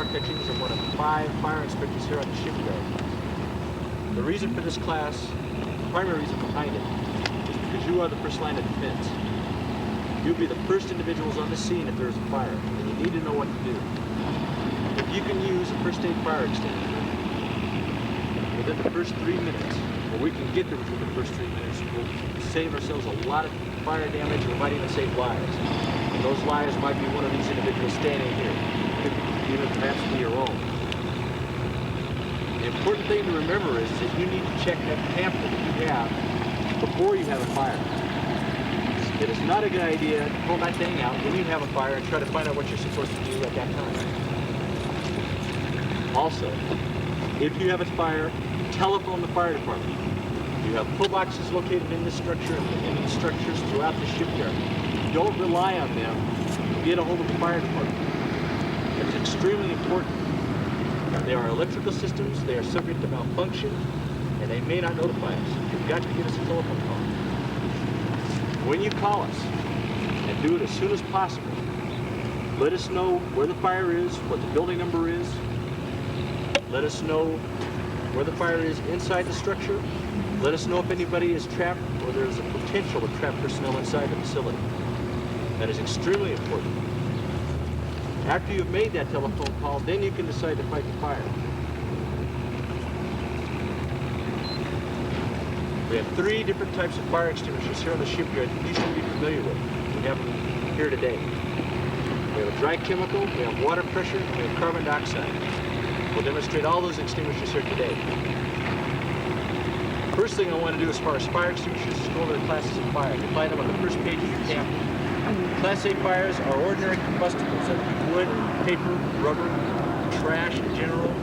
Hutchings. I'm one of 5 fire inspectors here on the shipyard. The reason for this class, the primary reason behind it, is because you are the first line of defense. You'll be the first individuals on the scene if there's a fire, and you need to know what to do. If you can use a first aid fire extinguisher within the first 3 minutes, or we can get there within the first 3 minutes, we'll save ourselves a lot of fire damage, we might even save lives. And those lives might be one of these individuals standing here. Could even perhaps be your own. The important thing to remember is that you need to check that pamphlet that you have before you have a fire. It is not a good idea to pull that thing out when you have a fire and try to find out what you're supposed to do at that time. Also, if you have a fire, telephone the fire department. You have pillboxes located in this structure and in these structures throughout the shipyard. Don't rely on them to get a hold of the fire department. It's extremely important. They are electrical systems, they are subject to malfunction, and they may not notify us. You've got to give us a telephone call. When you call us, and do it as soon as possible, let us know where the fire is, what the building number is. Let us know where the fire is inside the structure. Let us know if anybody is trapped or there's a potential of trapped personnel inside the facility. That is extremely important. After you've made that telephone call, then you can decide to fight the fire. We have 3 different types of fire extinguishers here on the shipyard that you should be familiar with. We have them here today. We have a dry chemical, we have water pressure, and we have carbon dioxide. We'll demonstrate all those extinguishers here today. First thing I want to do as far as fire extinguishers is go over the classes of fire. You'll find them on the first page of your pamphlet. Class A fires are ordinary combustibles that are wood, paper, rubber, trash in general.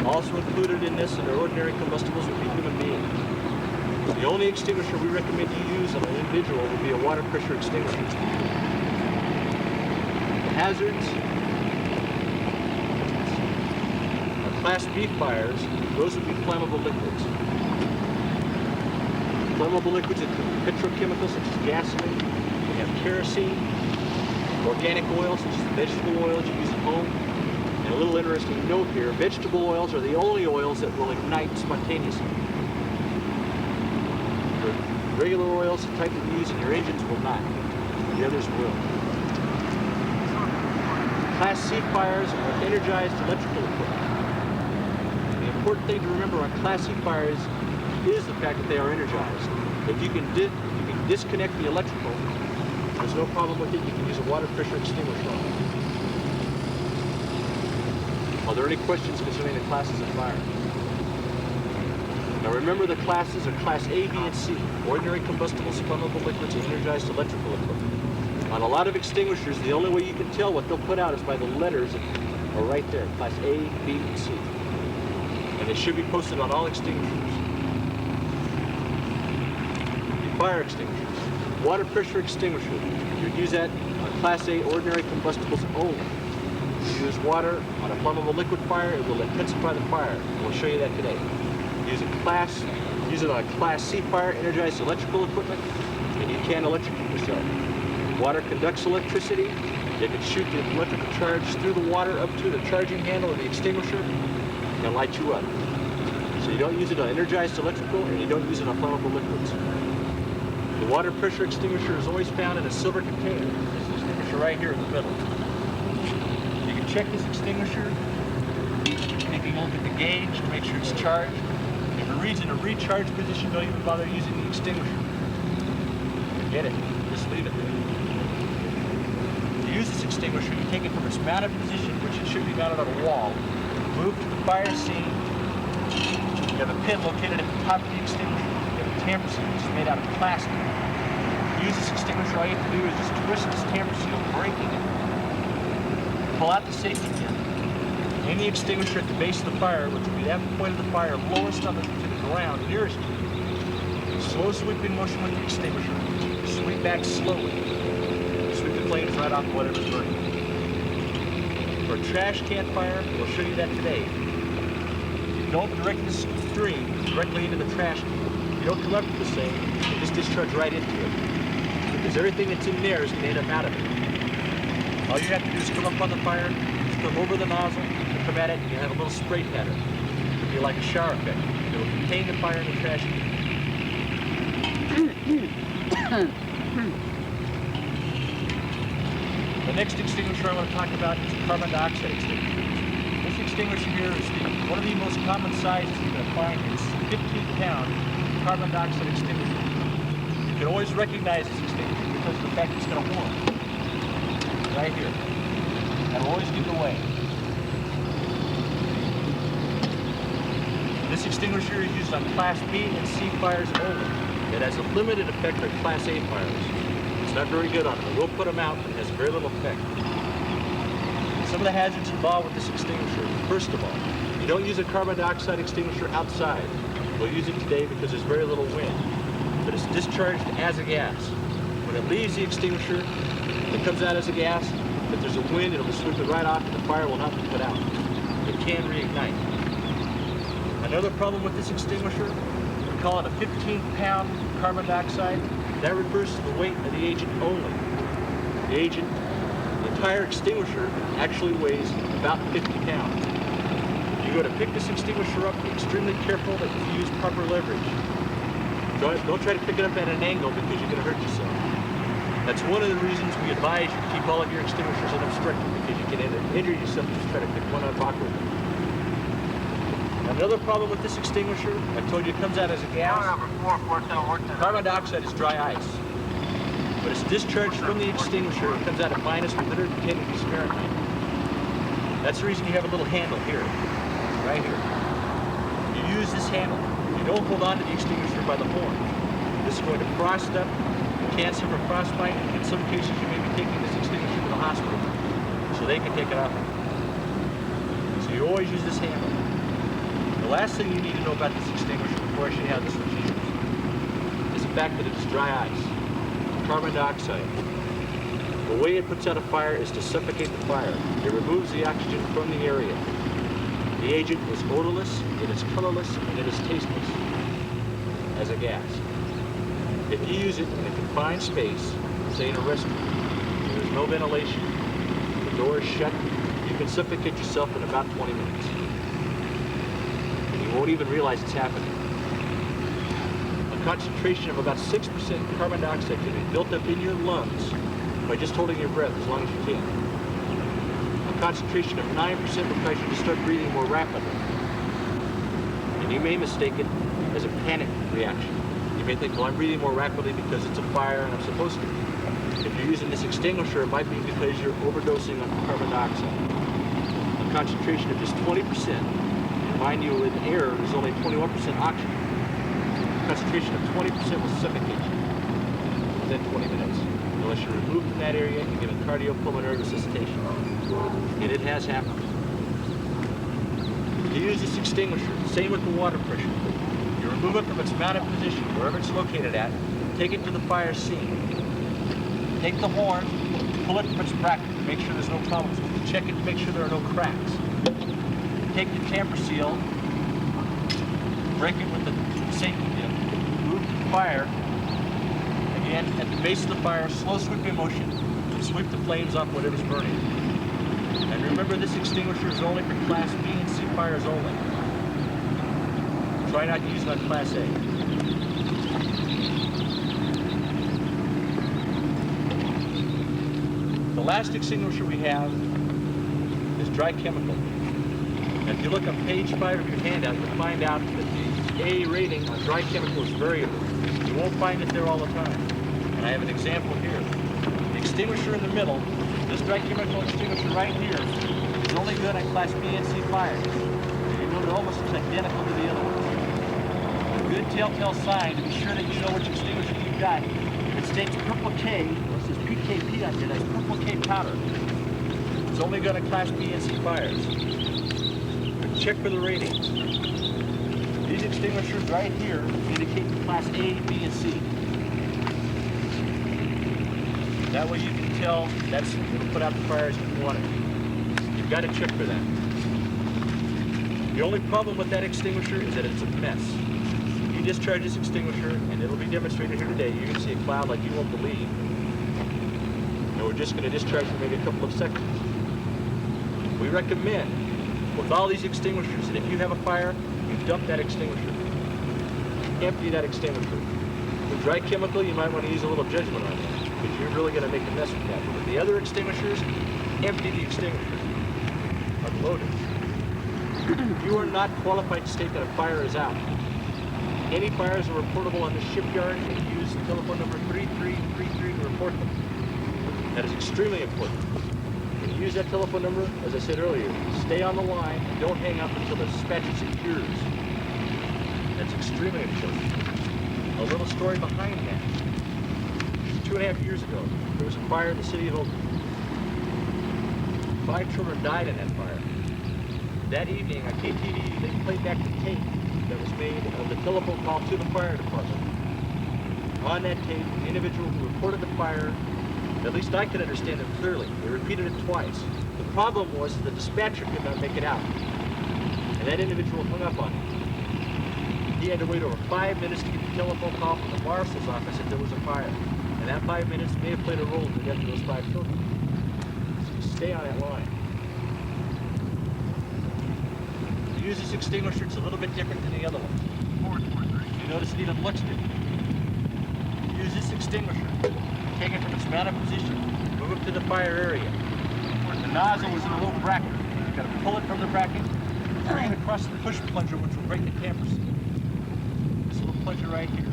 Also included in this under ordinary combustibles would be human beings. The only extinguisher we recommend you use on an individual would be a water pressure extinguisher. The hazards are Class B fires. Those would be flammable liquids. Flammable liquids include petrochemicals such as gasoline. We have kerosene, organic oils such as vegetable oils you use at home. And a little interesting note here, vegetable oils are the only oils that will ignite spontaneously. The regular oils, the type that you use in your engines, will not. The others will. Class C fires are energized electrical equipment. The important thing to remember on Class C fires is the fact that they are energized. If you can disconnect the electrical, there's no problem with it. You can use a water pressure extinguisher on it. Are there any questions concerning the classes of fire? Now remember, the classes are Class A, B, and C. Ordinary combustibles, flammable liquids, and energized electrical equipment. On a lot of extinguishers, the only way you can tell what they'll put out is by the letters that are right there, Class A, B, and C. And they should be posted on all extinguishers. Fire extinguishers. Water pressure extinguisher. You would use that on Class A ordinary combustibles only. If you use water on a flammable liquid fire, it will intensify the fire. And we'll show you that today. Use it on a Class C fire, energized electrical equipment, and you can electrocute yourself. Water conducts electricity. It can shoot the electrical charge through the water up to the charging handle of the extinguisher and light you up. So you don't use it on energized electrical, and you don't use it on flammable liquids. The water pressure extinguisher is always found in a silver container. This extinguisher right here in the middle. You can check this extinguisher, taking a look at the gauge to make sure it's charged. If it reads in a recharge position, don't even bother using the extinguisher. Forget it. Just leave it there. To use this extinguisher, you take it from its mounted position, which it should be mounted on a wall. Move to the fire scene. You have a pin located at the top of the extinguisher. You have a tamper seal, which is made out of plastic. To use this extinguisher, all you have to do is just twist this tamper seal, breaking it. Pull out the safety pin. Aim the extinguisher at the base of the fire, which will be that point of the fire lowest on to the ground nearest to you. Slow sweeping motion with the extinguisher. Sweep back slowly. Sweep the flames right off whatever's burning. For a trash can fire, we'll show you that today. You don't direct the stream directly into the trash can. You don't come up to the same, you just discharge right into it. Because everything that's in there is going to end up out of it. All you have to do is come up on the fire, come over the nozzle, you'll come at it, and you have a little spray pattern. It'll be like a shower effect. It'll contain the fire in the trash can. The next extinguisher I want to talk about is a carbon dioxide extinguisher. This extinguisher here is one of the most common sizes you're going to find. It's a 15-pound carbon dioxide extinguisher. You can always recognize this extinguisher because of the fact it's going to warm. Right here. That'll always give it away. This extinguisher is used on Class B and C fires only. It has a limited effect on Class A fires. It's not very good on them. We'll put them out, but it has very little effect. Some of the hazards involved with this extinguisher, first of all, you don't use a carbon dioxide extinguisher outside. We'll use it today because there's very little wind. But it's discharged as a gas. When it leaves the extinguisher, it comes out as a gas. If there's a wind, it'll be sweeping right off and the fire will not be put out. It can reignite. Another problem with this extinguisher, we call it a 15-pound carbon dioxide. That refers to the weight of the agent only. The agent, the entire extinguisher, actually weighs about 50 pounds. If you go to pick this extinguisher up, be extremely careful that you use proper leverage. Don't try to pick it up at an angle because you're going to hurt yourself. That's one of the reasons we advise you to keep all of your extinguishers unobstructed, because you can injure yourself if you try to pick one up awkwardly. Another problem with this extinguisher, I told you it comes out as a gas. Carbon dioxide is dry ice. But it's discharged from the extinguisher, it comes out at minus 110 degrees Fahrenheit. That's the reason you have a little handle here, right here. You use this handle. You don't hold on to the extinguisher by the horn. This is going to frost up. You can suffer frostbite. In some cases, you may be taking this extinguisher to the hospital so they can take it off. So you always use this handle. The last thing you need to know about this extinguisher before I show you how this one's used is the fact that it's dry ice, carbon dioxide. The way it puts out a fire is to suffocate the fire. It removes the oxygen from the area. The agent is odorless, it is colorless, and it is tasteless as a gas. If you use it in a confined space, say in a restaurant, where there's no ventilation, the door is shut, you can suffocate yourself in about 20 minutes. And you won't even realize it's happening. A concentration of about 6% carbon dioxide can be built up in your lungs by just holding your breath as long as you can. A concentration of 9% will cause you to start breathing more rapidly. And you may mistake it as a panic reaction. You may think, well, I'm breathing more rapidly because it's a fire and I'm supposed to. If you're using this extinguisher, it might be because you're overdosing on carbon dioxide. A concentration of just 20%, mind you, in air, there's only 21% oxygen. A concentration of 20% will suffocate you within 20 minutes, unless you're removed from that area and given cardiopulmonary resuscitation. And it has happened. You use this extinguisher, same with the water pressure. You remove it from its mounted position, wherever it's located at, take it to the fire scene. Take the horn, pull it from its bracket to make sure there's no problems. Check it to make sure there are no cracks. Take the tamper seal, break it with the safety pin, move the fire. Again, at the base of the fire, slow sweeping motion to sweep the flames off whatever's burning. And remember, this extinguisher is only for Class B and C fires only. Try not to use it on Class A. The last extinguisher we have is dry chemical. And if you look on page 5 of your handout, you'll find out that the A rating on dry chemical is variable. You won't find it there all the time. And I have an example here. The extinguisher in the middle, this dry chemical extinguisher right here, is only good on Class B and C fires. You know, they're almost identical to the other ones. A good telltale sign to be sure that you know which extinguisher you've got. If it states purple K, or it says PKP on here, that's purple K powder. It's only good on Class B and C fires. But check for the ratings. These extinguishers right here indicate Class A, B, and C. That way you can tell that's going to put out the fires if you want it. You've got to check for that. The only problem with that extinguisher is that it's a mess. You discharge this extinguisher, and it'll be demonstrated here today. You're going to see a cloud like you won't believe. And we're just going to discharge for maybe a couple of seconds. We recommend with all these extinguishers that if you have a fire, you dump that extinguisher. Empty that extinguisher. With dry chemical, you might want to use a little judgment on that because you're really going to make a mess with that. But with the other extinguishers, empty the extinguisher. Unload it. You are not qualified to state that a fire is out. Any fires are reportable on the shipyard, and use telephone number 3333 to report them. That is extremely important. When you use that telephone number, as I said earlier, stay on the line and don't hang up until the dispatcher secures. That's extremely important. A little story behind that. 2.5 years ago, there was a fire in the city of Oakland. 5 children died in that fire. That evening on KTV, they played back the tape that was made of the telephone call to the fire department. On that tape, the individual who reported the fire, at least I could understand it clearly. They repeated it twice. The problem was the dispatcher could not make it out. And that individual hung up on him. He had to wait over 5 minutes to get the telephone call from the marshal's office if there was a fire. And that 5 minutes may have played a role in the death of those 5 children. So stay on that line. To use this extinguisher, it's a little bit different than the other one. You notice it even looks different. Use this extinguisher. Take it from its mounted position, move it to the fire area. The nozzle is in a little bracket. You've got to pull it from the bracket, bring it across the push plunger, which will break the tamper seal. This little plunger right here.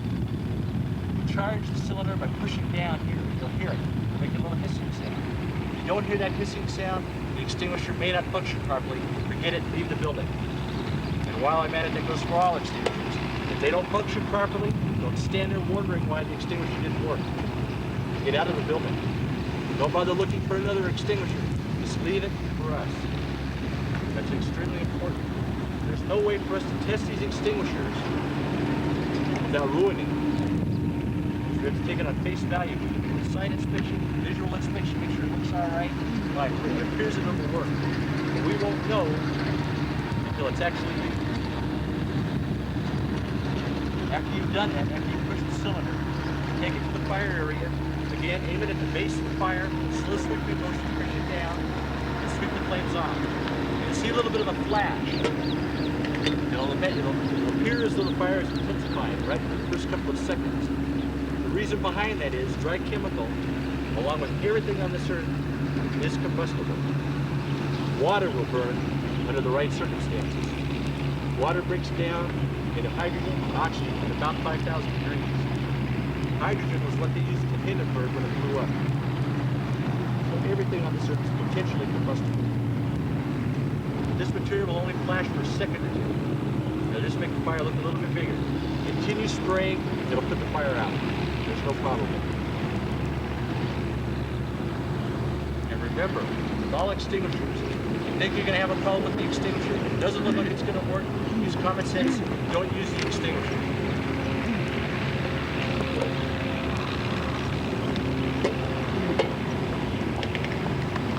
You charge the cylinder by pushing down here. You'll hear it. It'll make a little hissing sound. If you don't hear that hissing sound, the extinguisher may not function properly. Forget it, leave the building. And while I'm at it, that goes for all extinguishers. If they don't function properly, don't stand there wondering why the extinguisher didn't work. Get out of the building. Don't bother looking for another extinguisher. Just leave it for us. That's extremely important. There's no way for us to test these extinguishers without ruining them. We have to take it on face value. We can do a site inspection, visual inspection, make sure it looks all right. Right, it appears it will work. But we won't know until it's actually used. After you've done that, after you push the cylinder, take it to the fire area. Again, aim it at the base of the fire, slow sweeping motion, push it down, and sweep the flames off. You'll see a little bit of a flash. It'll appear as though the fire is intensifying right in the first couple of seconds. The reason behind that is dry chemical, along with everything on this earth, is combustible. Water will burn under the right circumstances. Water breaks down into hydrogen and oxygen at about 5,000 degrees. Hydrogen was what they used in Hindenburg when it blew up. So everything on this earth is potentially combustible. This material will only flash for a second or two. It'll just make the fire look a little bit bigger. Continue spraying, it'll put the fire out. There's no problem. And remember, with all extinguishers, if you think you're going to have a problem with the extinguisher, it doesn't look like it's going to work, use common sense, don't use the extinguisher.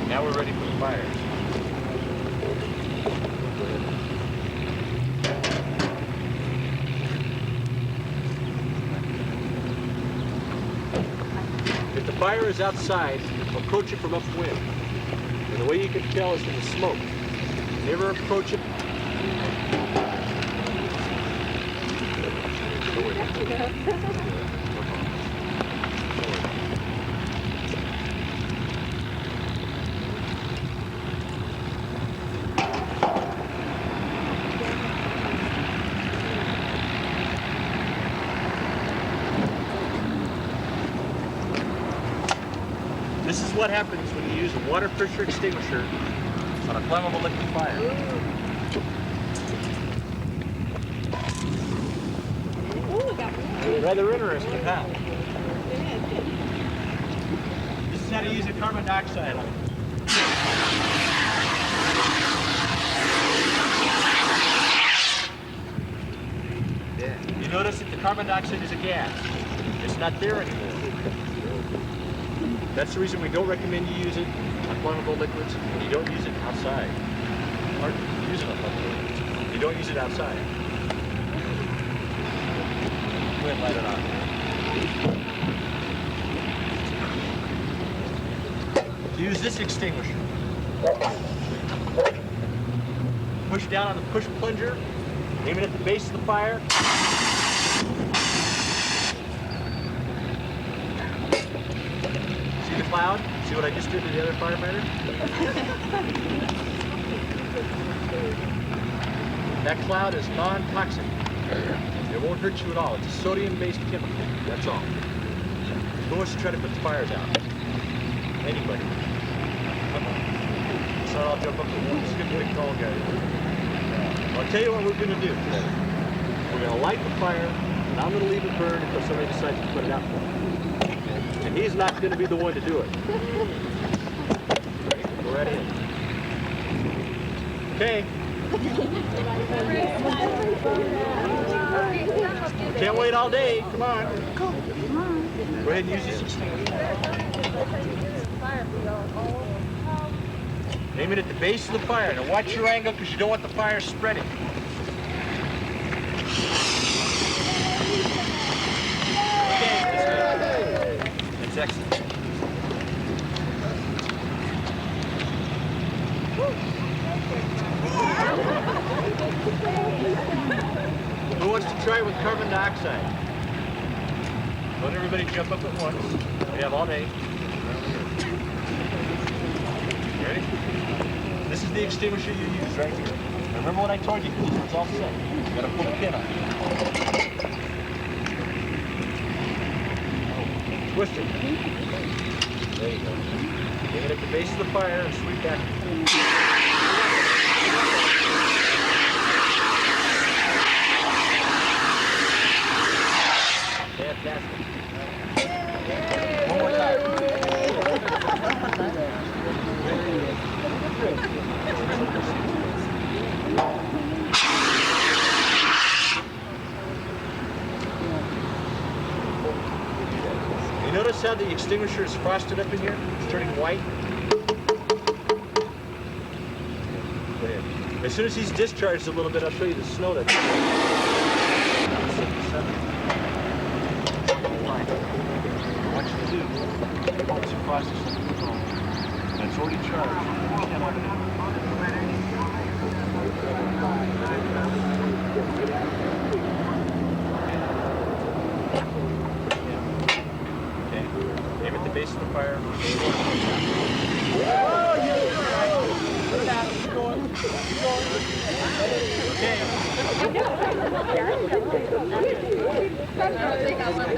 Now we're ready for the fires. If the fire is outside, approach it from upwind. And the way you can tell is from the smoke. Never approach it. This is what happens when you use a water pressure extinguisher on a flammable liquid fire. Rather interesting, huh? This is how to use a carbon dioxide on it. You notice that the carbon dioxide is a gas. It's not there anymore. That's the reason we don't recommend you use it on flammable liquids, and you don't use it outside. Or use it on flammable liquids. You don't use it outside. Go ahead and light it on. To use this extinguisher, push down on the push plunger, aim it at the base of the fire. See the cloud? See what I just did to the other firefighter? That cloud is non-toxic. It won't hurt you at all. It's a sodium-based chemical. That's all. Who wants to try to put the fires out? Anybody? Come on. So I'll jump up to one. Just give me a big tall guy. I'll tell you what we're going to do today. We're going to light the fire, and I'm going to leave it burn until somebody decides to put it out. And he's not going to be the one to do it. Go right in. Okay. Can't wait all day. Come on. Go ahead and use this extinguisher. Aim it at the base of the fire. Now watch your angle because you don't want the fire spreading. Okay, that's excellent. Who wants to try with carbon dioxide? Don't everybody jump up at once. We have all day. Ready? This is the extinguisher you use right here. Remember what I told you, because it's all set. You gotta pull the pin on it. Twist it. There you go. Aim it at the base of the fire and sweep back. Fantastic. One more time. You notice how the extinguisher is frosted up in here? It's turning white. Go ahead. As soon as he's discharged a little bit, I'll show you the snow that's in what you do, once you process it, it's already charged. Okay, aim at the base of the fire.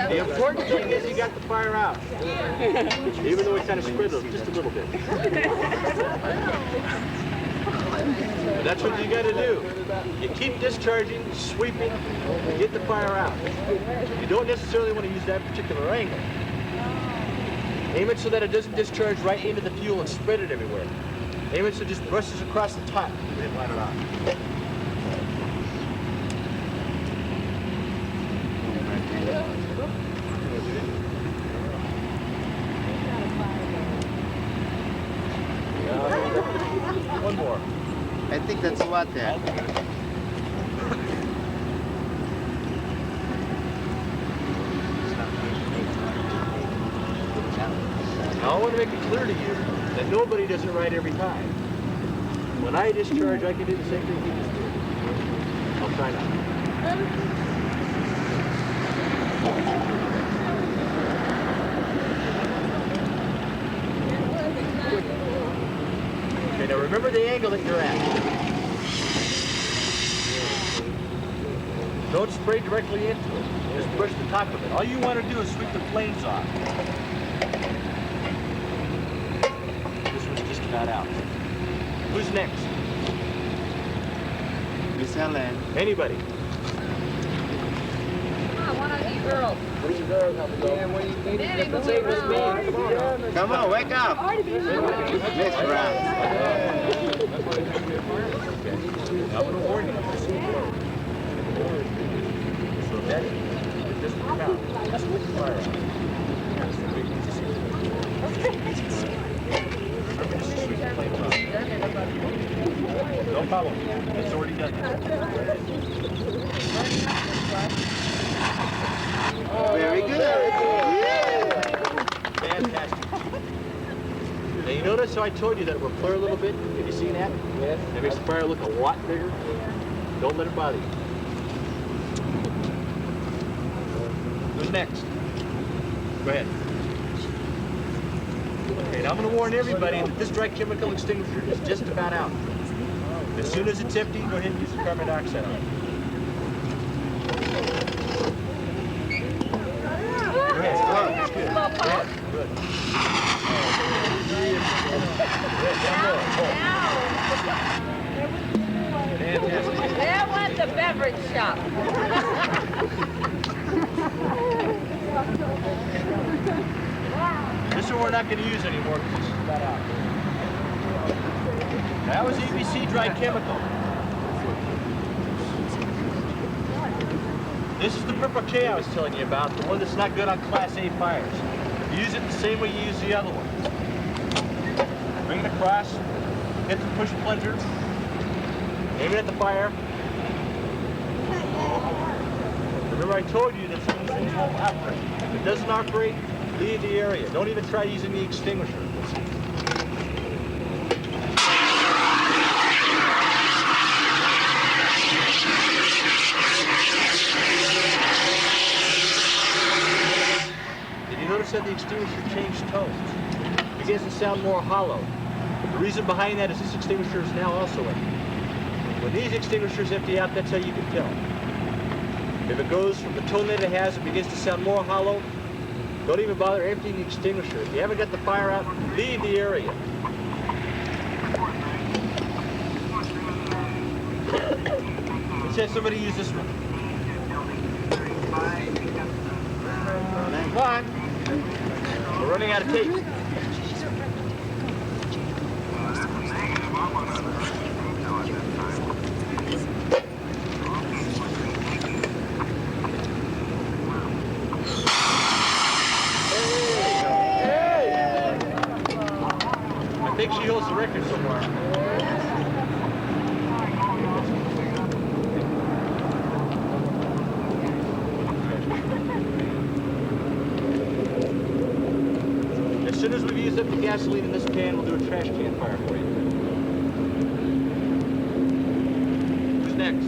The important thing is you got the fire out. Even though it kind of spread just a little bit. But that's what you got to do. You keep discharging, sweeping, and get the fire out. You don't necessarily want to use that particular angle. Aim it so that it doesn't discharge right into the fuel and spread it everywhere. Aim it so it just brushes across the top. And light it off. One more. I think that's water. Now I want to make it clear to you that nobody does it right every time. When I discharge, I can do the same thing he just did. I'll try not. Okay, now remember the angle that you're at. Don't spray directly into it. Just push the top of it. All you want to do is sweep the flames off. This one's just about out. Who's next? Miss Ellen. Anybody? Come on, one of you girls. Where's the girls? Danny, move around. Come on, wake up. Miss Brown. I'm going to warn you. So that just come out. That's what the fire is. No problem. It's already done. Very good. Fantastic. Now you you notice how I told you that it will flare a little bit? Have you seen that? Yes. It makes the fire look a lot bigger. Don't let it bother you. Who's next? Go ahead. Okay, now I'm going to warn everybody that this dry chemical extinguisher is just about out. As soon as it's empty, go ahead and use the carbon dioxide on it. Go ahead. That's good. Go ahead. Good. Fantastic. There went the beverage shop. This one we're not going to use anymore because this is about out. That was ABC Dry Chemical. This is the purple K I was telling you about, the one that's not good on Class A fires. Use it the same way you use the other one. Bring it across, hit the push plunger, aim it at the fire. Remember I told you that some of these things won't operate. If it doesn't operate, leave the area. Don't even try using the extinguisher. Did you notice that the extinguisher changed tones? It begins to sound more hollow. The reason behind that is this extinguisher is now also empty. When these extinguishers empty out, that's how you can tell. If it goes from the tone that it has, it begins to sound more hollow, don't even bother emptying the extinguisher. If you haven't got the fire out, leave the area. Let's have somebody use this one. Come on. We're running out of tape. I think she holds the record so far. As soon as we've used up the gasoline in this can, we'll do a trash can fire for you. Who's next?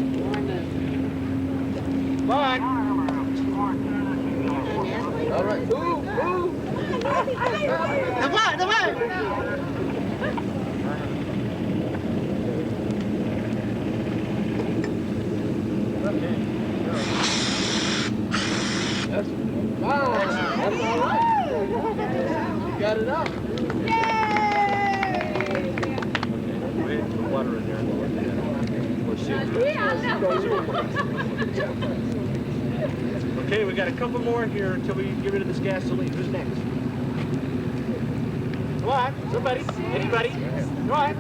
Come on. All right. Move, move. Давай, давай! That's fine. That's all right. You got it up. Wait, put water in there. Okay, we got a couple more here until we get rid of this gasoline. Who's next? Come on, somebody, anybody. Come on.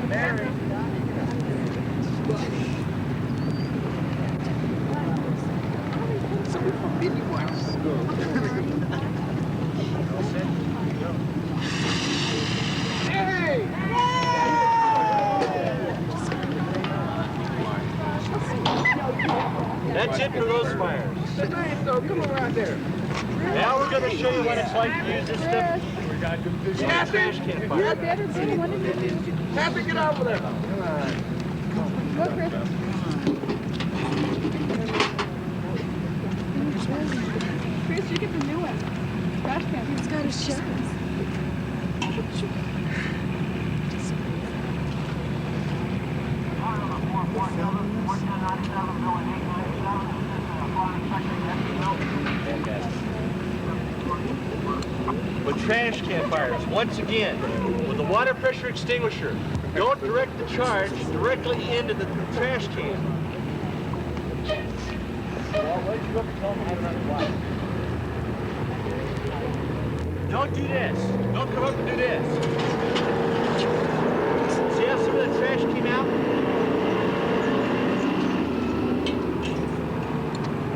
Mary. Hey! That's it for those fires. So come around there. Now we're going to show you what it's like to use this stuff. Trash can fire. Happy, get over there. Chris, you get the new one. Trash can. It's got a shell. With trash can fires, once again, with the water pressure extinguisher, don't direct the charge directly into the trash can. Don't do this. Don't come up and do this. See how some of the trash came out?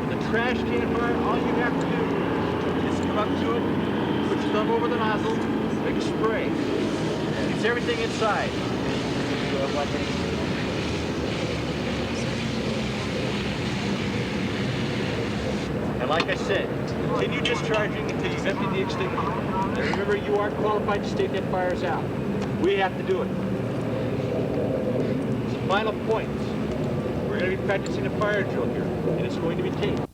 With the trash can fire, all you have to do is come up to it, put your thumb over the nozzle, make a spray. Gets everything inside. And like I said, Continue discharging until you've emptied the extinguisher. And remember, you are qualified to state that fire's out. We have to do it. Some final points. We're going to be practicing a fire drill here, and it's going to be taped.